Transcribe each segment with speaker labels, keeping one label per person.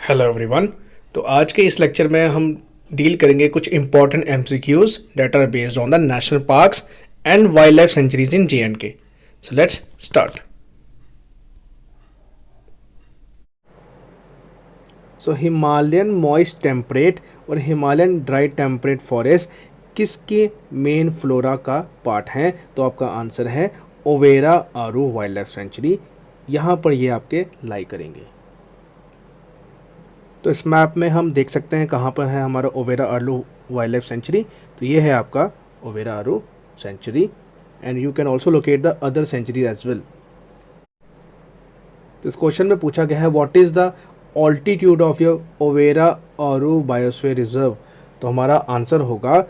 Speaker 1: Hello everyone. तो आज के इस लेक्चर में हम डील करेंगे कुछ important MCQs that are based on the national parks and wildlife sanctuaries in J and K. So let's start. So Himalayan moist temperate और हिमालयन ड्राई टेम्परेट फॉरेस्ट किसके मेन फ्लोरा का पार्ट हैं? तो आपका आंसर है Overa Aru wildlife sanctuary. यहाँ पर ये आपके लाई करेंगे। तो इस मैप में हम देख सकते हैं कहाँ पर है हमारा Overa Aru wildlife sanctuary. तो ये है आपका Overa Aru sanctuary and you can also locate the other sanctuary as well. तो इस क्वेश्चन में पूछा गया है what is the altitude of your Overa Aru biosphere reserve. तो हमारा आंसर होगा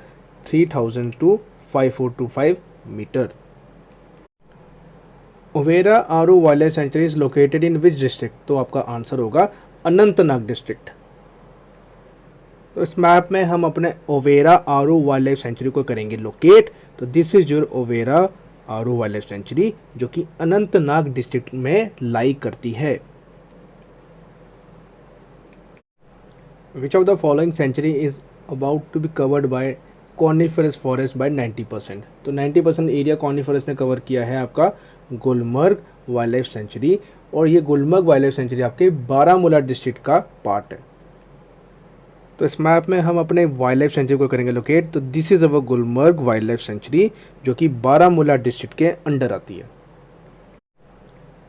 Speaker 1: 3000 to 5425 meter. Overa Aru wildlife sanctuary is located in which district? तो आपका आंसर होगा अनंतनाग डिस्ट्रिक्ट। तो इस मैप में हम अपने Overa Aru wildlife sanctuary को करेंगे लोकेट। तो this is your Overa Aru wildlife sanctuary जो कि अनंतनाग डिस्ट्रिक्ट में लाई करती है। Which of the following sanctuary is about to be covered by coniferous forest by 90%? तो 90% एरिया कॉनिफरस ने कवर किया है आपका गुलमर्ग वाइल्ड लाइफ सेंचुरी, और ये गुलमर्ग वाइल्ड लाइफ सेंचुरी आपके बारामूला डिस्ट्रिक्ट का पार्ट है। तो इस मैप में हम अपने वाइल्ड लाइफ सेंचुरी को करेंगे लोकेट। तो this is our Gulmarg wildlife sanctuary जो कि बारामूला डिस्ट्रिक्ट के अंडर आती है।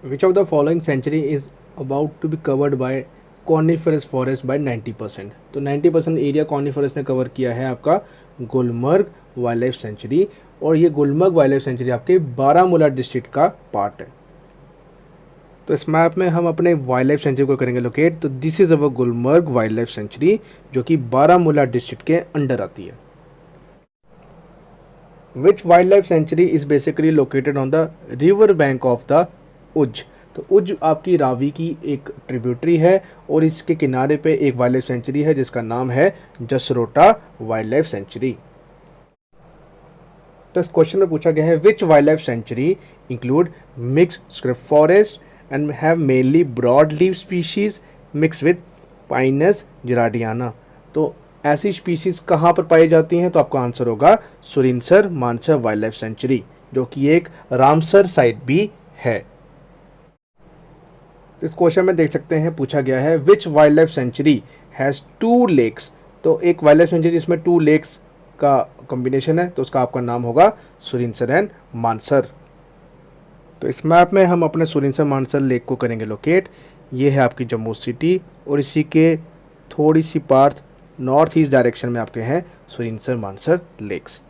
Speaker 1: Which of the following sanctuary is about to be covered by coniferous forest by 90%? तो 90% एरिया कॉनिफरस ने कवर किया है आपका गुलमर्ग वाइल्ड लाइफ सेंचुरी, और ये गुलमर्ग वाइल्ड लाइफ सेंचुरी आपके बारामूला डिस्ट्रिक्ट का पार्ट है। तो इस मैप में हम अपने वाइल्ड लाइफ सेंचुरी को करेंगे लोकेट। तो this is our Gulmarg wildlife sanctuary जो कि बारामूला डिस्ट्रिक्ट के अंडर आती है। Which wildlife sanctuary is basically located on the river bank of the Ujh? तो उज आपकी रावी की एक ट्रिब्यूटरी है और इसके किनारे पे एक वाइल्ड लाइफ सेंचुरी है जिसका नाम है जसरोटा वाइल्ड लाइफ सेंचुरी। तो इस क्वेश्चन में पूछा गया है which wildlife sanctuary include mix scrub forest and have mainly broad leaf species mixed with Pinus gerardiana? तो ऐसी स्पीशीज कहाँ पर पाई जाती हैं? तो आपका आंसर होगा Surinsar Mansar wild life sanctuary जो कि एक रामसर साइट भी है। इस क्वेश्चन में देख सकते हैं पूछा गया है which wildlife sanctuary has 2 lakes? तो एक वाइल्ड लाइफ सेंचुरी जिसमें 2 लेक्स का कॉम्बिनेशन है तो उसका आपका नाम होगा सुरिनसर एंड मानसर। तो इस मैप में हम अपने सुरिनसर मानसर लेक को करेंगे लोकेट। ये है आपकी जम्मू सिटी और इसी के थोड़ी सी पार्ट नॉर्थ ईस्ट डायरेक्शन में आपके हैं सुरिनसर मानसर लेक्स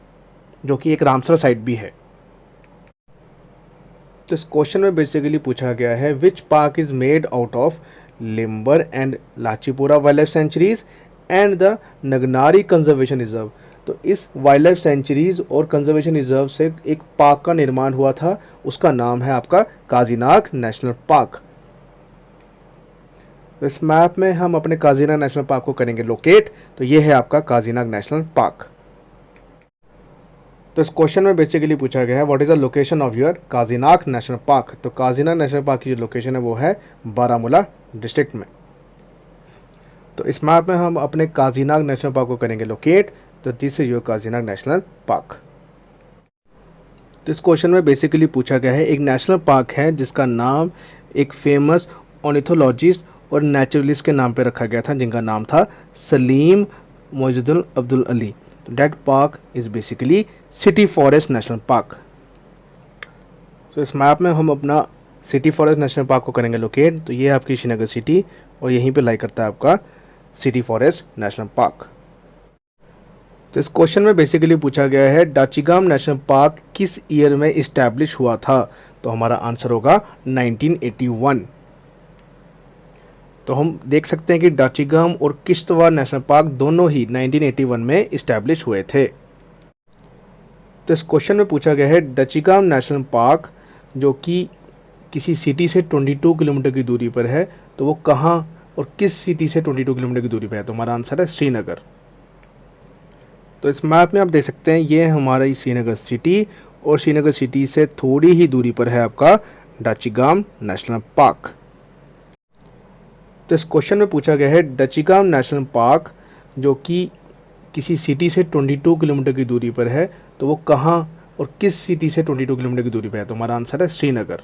Speaker 1: जो कि एक रामसर साइट भी है। तो इस क्वेश्चन में बेसिकली पूछा गया है which park is made out of Limber and Lachipora wildlife sanctuaries and the Nagnari conservation reserve? तो इस वाइल्ड लाइफ सेंचुरीज और कंजर्वेशन रिजर्व से एक पार्क का निर्माण हुआ था, उसका नाम है आपका काजीनाग नेशनल पार्क। तो इस मैप में हम अपने काजीनाग नेशनल पार्क को करेंगे लोकेट। तो ये है आपका काजीनाग नेशनल पार्क। तो इस क्वेश्चन में बेसिकली पूछा गया है what is the location of your Kazinag national park? तो काजीनाग नेशनल पार्क की जो लोकेशन है वो है बारामूला डिस्ट्रिक्ट में। तो इस मैप में हम अपने काजीनाग नेशनल पार्क को करेंगे लोकेट। तो this is your Kazinag national park. तो इस क्वेश्चन में बेसिकली पूछा गया है एक नेशनल पार्क है जिसका नाम एक फेमस ऑर्निथोलॉजिस्ट और नेचुरलिस्ट के नाम पे रखा गया था जिनका नाम था सलीम मोइजुद्दीन अब्दुल अली। तो that park is basically city forest national park. तो इस मैप में हम अपना सिटी फॉरेस्ट नेशनल पार्क को करेंगे लोकेट। तो ये आपकी श्रीनगर सिटी और यहीं पे लाई करता है आपका सिटी फॉरेस्ट नेशनल पार्क। तो इस क्वेश्चन में बेसिकली पूछा गया है डाचीगाम नेशनल पार्क किस ईयर में इस्टेब्लिश हुआ था? तो हमारा आंसर होगा 1981। तो हम देख सकते हैं कि डाचीगाम और किश्तवाड़ नेशनल पार्क दोनों ही 1981 में इस्टेब्लिश हुए थे। तो इस क्वेश्चन में पूछा गया है डाचीगाम नेशनल पार्क जो कि किसी सिटी से 22 किलोमीटर की दूरी पर है, तो वो कहाँ और किस सिटी से 22 किलोमीटर की दूरी पर है? तो हमारा आंसर है श्रीनगर। तो इस मैप में आप देख सकते हैं ये हमारा श्रीनगर सिटी और श्रीनगर सिटी से थोड़ी ही दूरी पर है आपका डाचीगाम नेशनल पार्क। तो इस क्वेश्चन में पूछा गया है डचिगाम नेशनल पार्क जो कि किसी सिटी से 22 किलोमीटर की दूरी पर है, तो वो कहाँ और किस सिटी से 22 किलोमीटर की दूरी पर है? तो हमारा आंसर है श्रीनगर।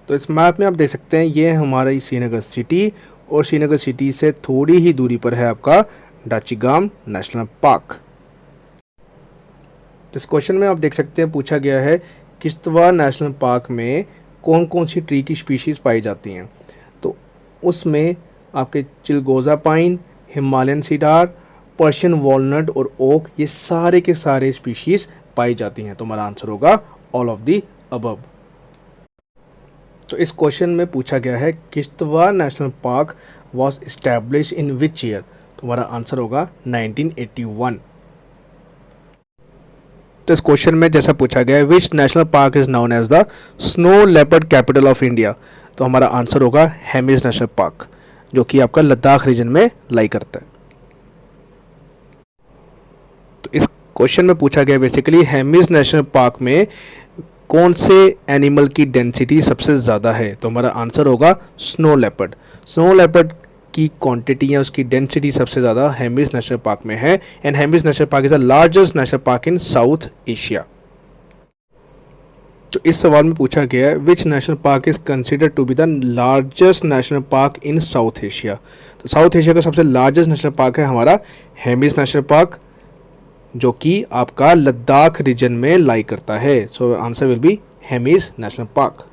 Speaker 1: तो इस मैप में आप देख सकते हैं ये हमारा श्रीनगर सिटी, और श्रीनगर सिटी से थोड़ी ही दूरी पर है आपका डचिगाम नेशनल पार्क। तो इस क्वेश्चन में आप देख सकते हैं पूछा गया है किश्तवाड़ नेशनल पार्क में कौन कौन सी ट्री की स्पीशीज़ पाई जाती हैं? तो उसमें आपके चिलगोजा pine, Himalayan cider, Persian walnut और ओक, ये सारे के सारे स्पीशीज़ पाई जाती हैं। तो हमारा आंसर होगा ऑल ऑफ दी अबव। तो इस क्वेश्चन में पूछा गया है Kishtwar national park was establish in which year? तो हमारा आंसर होगा 1981। तो इस क्वेश्चन में जैसा पूछा गया है which national park is known as the snow leopard capital of India? तो हमारा आंसर होगा हेमिस नेशनल पार्क, जो कि आपका लद्दाख रीजन में लाई करता है। तो इस क्वेश्चन में पूछा गया बेसिकली हेमिस नेशनल पार्क में कौन से एनिमल की डेंसिटी सबसे ज़्यादा है? तो हमारा आंसर होगा स्नो लेपर्ड। स्नो लेपर्ड की क्वांटिटी या उसकी डेंसिटी सबसे ज़्यादा हेमिस नेशनल पार्क में है, and Hemis national park is the largest national park in south Asia. तो इस सवाल में पूछा गया है which national park is considered to be the largest national park in south Asia? तो साउथ एशिया का सबसे लार्जेस्ट नेशनल पार्क है हमारा हेमिस नेशनल पार्क, जो कि आपका लद्दाख रीजन में लाई करता है। So answer will be Hemis national park.